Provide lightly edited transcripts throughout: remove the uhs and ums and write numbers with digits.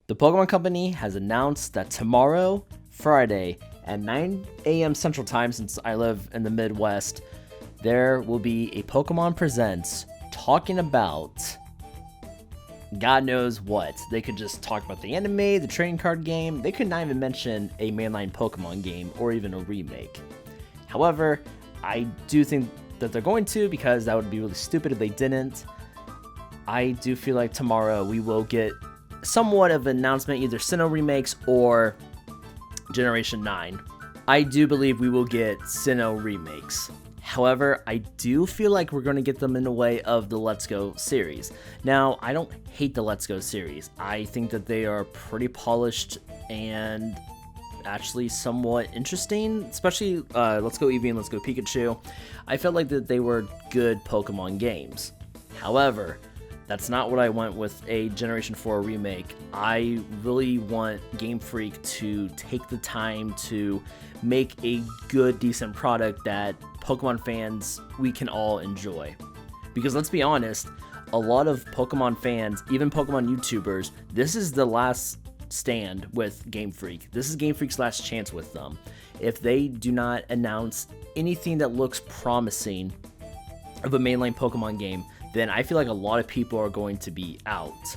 The Pokemon Company has announced that tomorrow, Friday, at 9 a.m. Central Time, since I live in the Midwest, there will be a Pokemon Presents talking about God knows what. They could just talk about the anime, the trading card game. They could not even mention a mainline Pokemon game or even a remake. However, I do think that they're going to, because that would be really stupid if they didn't. I do feel like tomorrow we will get somewhat of an announcement, either Sinnoh remakes or Generation 9. I do believe we will get Sinnoh remakes. However, I do feel like we're going to get them in the way of the Let's Go series. Now, I don't hate the Let's Go series. I think that they are pretty polished and actually somewhat interesting, especially Let's Go Eevee and Let's Go Pikachu. I felt like that they were good Pokemon games. However, that's not what I want with a Generation 4 remake. I really want Game Freak to take the time to make a good, decent product that Pokemon fans, we can all enjoy. Because let's be honest, a lot of Pokemon fans, even Pokemon YouTubers, this is the last stand with Game Freak. This is Game Freak's last chance with them. If they do not announce anything that looks promising of a mainline Pokemon game, then I feel like a lot of people are going to be out.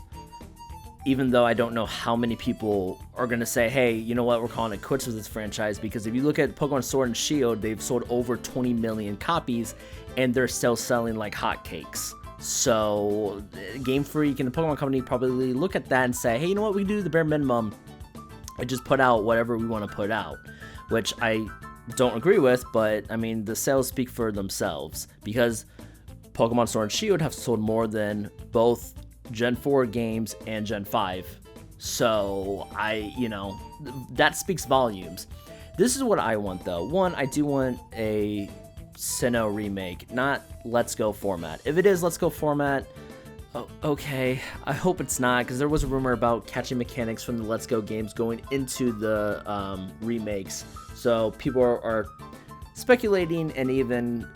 Even though I don't know how many people are going to say, hey, you know what, we're calling it quits with this franchise, because if you look at Pokemon Sword and Shield, they've sold over 20 million copies, and they're still selling like hotcakes. So Game Freak and the Pokemon Company probably look at that and say, hey, you know what, we can do the bare minimum and just put out whatever we want to put out, which I don't agree with, but I mean, the sales speak for themselves, because Pokemon Sword and Shield have sold more than both Gen 4 games and Gen 5. So, that speaks volumes. This is what I want, though. One, I do want a Sinnoh remake, not Let's Go format. If it is Let's Go format, okay. I hope it's not, because there was a rumor about catching mechanics from the Let's Go games going into the remakes. So, people are speculating, and even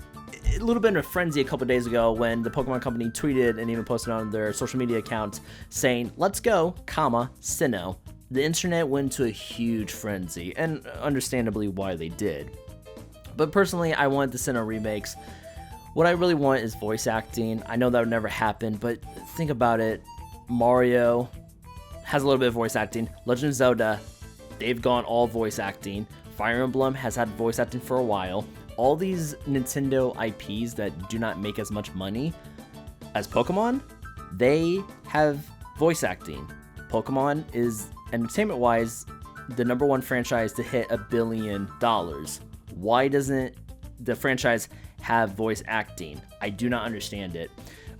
a little bit in a frenzy a couple days ago when the Pokemon Company tweeted and even posted on their social media accounts saying, let's go, Sinnoh. The internet went into a huge frenzy, and understandably why they did. But personally, I want the Sinnoh remakes. What I really want is voice acting. I know that would never happen, but think about it. Mario has a little bit of voice acting. Legend of Zelda, they've gone all voice acting. Fire Emblem has had voice acting for a while. All these Nintendo IPs that do not make as much money as Pokemon, they have voice acting. Pokemon is, entertainment-wise, the number one franchise to hit $1 billion. Why doesn't the franchise have voice acting? I do not understand it.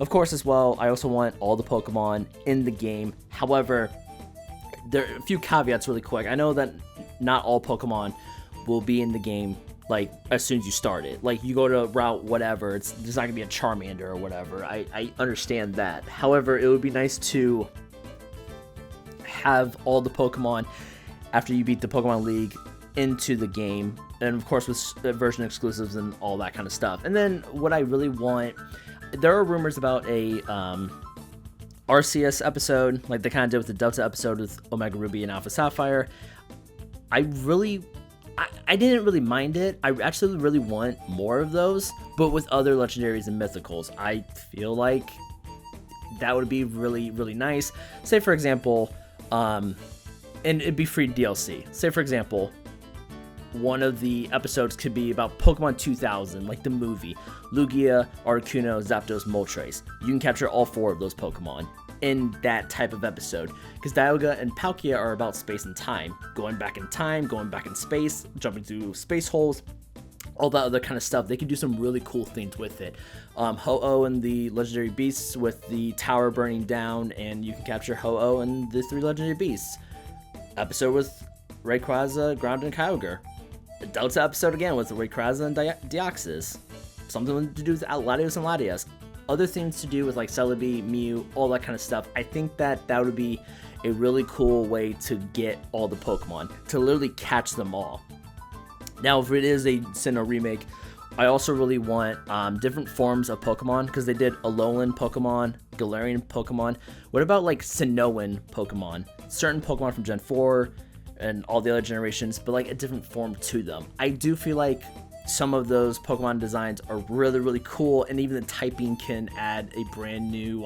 Of course, as well, I also want all the Pokemon in the game. However, there are a few caveats really quick. I know that not all Pokemon will be in the game like as soon as you start it. Like you go to route whatever, there's not gonna be a Charmander or whatever. I understand that. However, it would be nice to have all the Pokemon after you beat the Pokemon League into the game, and of course with version exclusives and all that kind of stuff. And then what I really want, there are rumors about a RCS episode, like they kind of did with the Delta episode with Omega Ruby and Alpha Sapphire. I didn't really mind it. I actually really want more of those, but with other legendaries and mythicals. I feel like that would be really, really nice. Say, for example, and it'd be free DLC. Say, for example, one of the episodes could be about Pokemon 2000, like the movie. Lugia, Articuno, Zapdos, Moltres. You can capture all 4 of those Pokemon in that type of episode, because Dialga and Palkia are about space and time, going back in time, going back in space, jumping through space holes, all that other kind of stuff. They can do some really cool things with it. Ho-Oh and the legendary beasts with the tower burning down, and you can capture Ho-Oh and the 3 legendary beasts. Episode with Rayquaza, Groudon, and Kyogre. A Delta episode again with Rayquaza and Deoxys. Something to do with Latios and Latias. Other things to do with like Celebi, Mew, all that kind of stuff. I think that would be a really cool way to get all the Pokemon, to literally catch them all. Now, if it is a Sinnoh remake, I also really want different forms of Pokemon, because they did Alolan Pokemon, Galarian Pokemon. What about like Sinnohan Pokemon? certain Pokemon from Gen 4 and all the other generations, but like a different form to them. I do feel like some of those Pokemon designs are really, really cool, and even the typing can add a brand new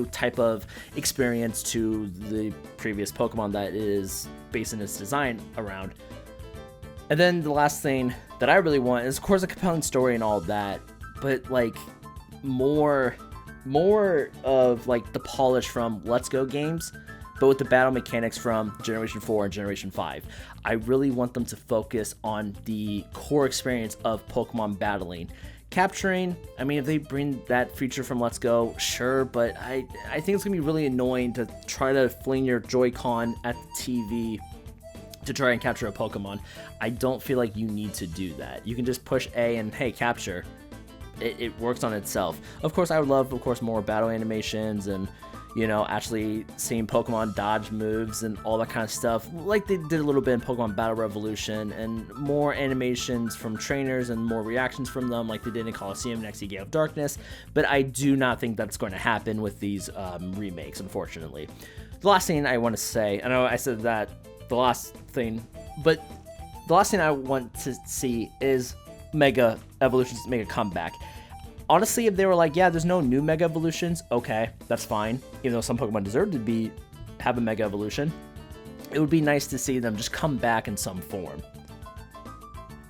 type of experience to the previous Pokemon that is basing its design around. And then the last thing that I really want is, of course, a compelling story and all of that, but like more of like the polish from Let's Go games, but with the battle mechanics from Generation 4 and Generation 5. I really want them to focus on the core experience of Pokemon battling. Capturing, I mean, if they bring that feature from Let's Go, sure, but I think it's going to be really annoying to try to fling your Joy-Con at the TV to try and capture a Pokemon. I don't feel like you need to do that. You can just push A and, hey, capture. It works on itself. Of course, I would love, more battle animations and, actually seeing Pokemon dodge moves and all that kind of stuff, like they did a little bit in Pokemon Battle Revolution, and more animations from trainers and more reactions from them, like they did in Coliseum and XE Gate of Darkness. But I do not think that's going to happen with these remakes, unfortunately. The last thing I want to say, I know I said that the last thing, but the last thing I want to see is Mega Evolutions make a comeback. Honestly, if they were like, yeah, there's no new Mega Evolutions, okay, that's fine. Even though some Pokemon deserve to have a Mega Evolution, it would be nice to see them just come back in some form.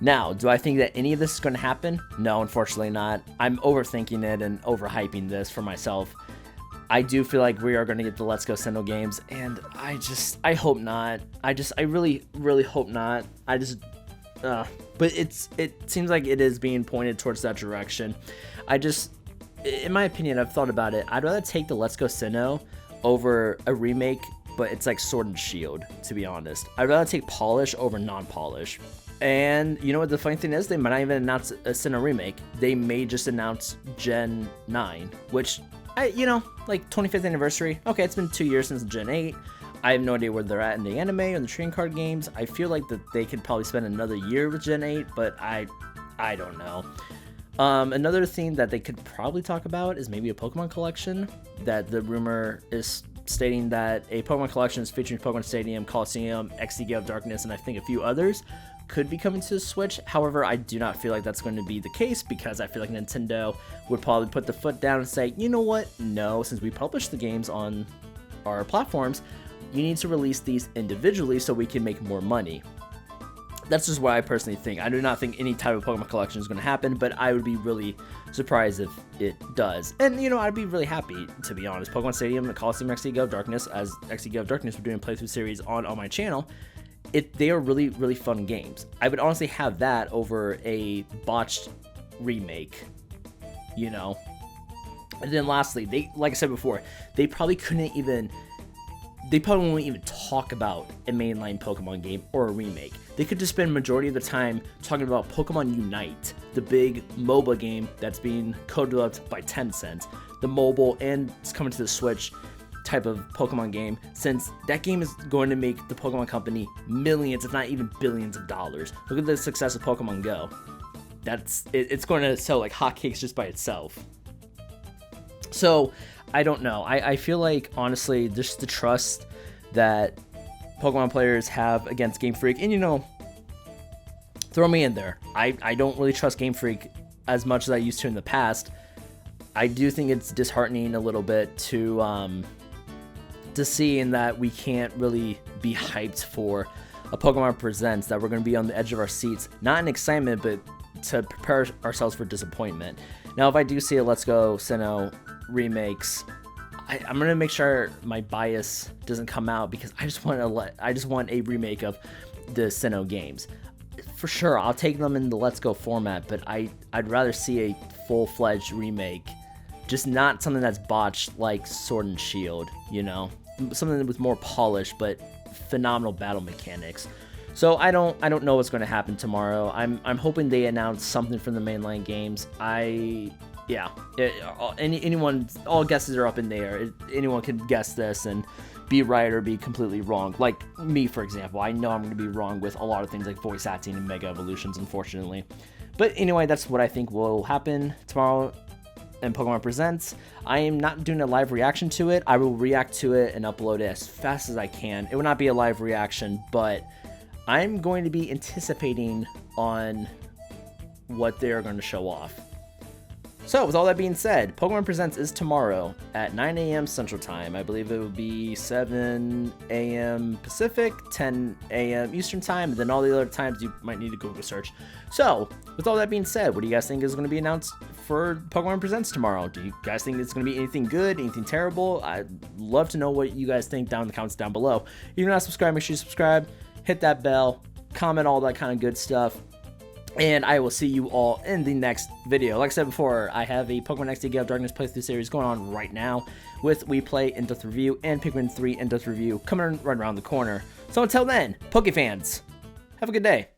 Now, do I think that any of this is going to happen? No, unfortunately not. I'm overthinking it and overhyping this for myself. I do feel like we are going to get the Let's Go Sinnoh games, and I hope not. I really, really hope not. But it seems like it is being pointed towards that direction. In my opinion, I've thought about it. I'd rather take the Let's Go Sinnoh over a remake, but it's like Sword and Shield, to be honest. I'd rather take polish over non-polish. And you know what the funny thing is? They might not even announce a Sinnoh remake. They may just announce Gen 9, which, like 25th anniversary. Okay, it's been 2 years since Gen 8. I have no idea where they're at in the anime or the trading card games. I feel like that they could probably spend another year with Gen 8, but I don't know. Another thing that they could probably talk about is maybe a Pokemon collection. That the rumor is stating that a Pokemon collection is featuring Pokemon Stadium, Coliseum, XE Gate of Darkness, and I think a few others could be coming to the Switch. However, I do not feel like that's going to be the case, because I feel like Nintendo would probably put the foot down and say, you know what? No, since we publish the games on our platforms, you need to release these individually so we can make more money. That's just what I personally think. I do not think any type of Pokemon collection is going to happen, but I would be really surprised if it does. And, I'd be really happy, to be honest. Pokemon Stadium, Coliseum, XE Gate of Darkness, as XE Gate of Darkness, we're doing a playthrough series on my channel. They are really, really fun games. I would honestly have that over a botched remake, And then lastly, like I said before, they probably won't even talk about a mainline Pokemon game or a remake. They could just spend majority of the time talking about Pokemon Unite, the big MOBA game that's being co-developed by Tencent, the mobile and it's coming to the Switch type of Pokemon game, since that game is going to make the Pokemon company millions, if not even billions of dollars. Look at the success of Pokemon Go. It's going to sell like hotcakes just by itself. So, I don't know. I feel like, honestly, just the trust that Pokemon players have against Game Freak, and throw me in there. I don't really trust Game Freak as much as I used to in the past. I do think it's disheartening a little bit to see in that we can't really be hyped for a Pokemon Presents, that we're going to be on the edge of our seats, not in excitement, but to prepare ourselves for disappointment. Now, if I do see a Let's Go Sinnoh remakes, I'm gonna make sure my bias doesn't come out, because I just want a remake of the Sinnoh games. For sure, I'll take them in the Let's Go format, but I'd rather see a full-fledged remake, just not something that's botched like Sword and Shield. Something with more polish but phenomenal battle mechanics. So I don't know what's going to happen tomorrow. I'm hoping they announce something from the mainline games. Anyone, all guesses are up in the air. Anyone can guess this and be right or be completely wrong. Like me, for example. I know I'm going to be wrong with a lot of things like voice acting and Mega Evolutions, unfortunately. But anyway, that's what I think will happen tomorrow. and Pokemon Presents. I am not doing a live reaction to it. I will react to it and upload it as fast as I can. It will not be a live reaction, but I'm going to be anticipating on what they're going to show off. So, with all that being said, Pokemon Presents is tomorrow at 9 a.m. Central Time. I believe it will be 7 a.m. Pacific, 10 a.m. Eastern Time, and then all the other times you might need to Google search. So, with all that being said, what do you guys think is going to be announced for Pokemon Presents tomorrow? Do you guys think it's going to be anything good, anything terrible? I'd love to know what you guys think down in the comments down below. If you're not subscribed, make sure you subscribe, hit that bell, comment, all that kind of good stuff. And I will see you all in the next video. Like I said before, I have a Pokemon XD Gale of Darkness playthrough series going on right now with We Play In-Depth Review and Pikmin 3 In-Depth Review coming right around the corner. So until then, Pokefans, have a good day.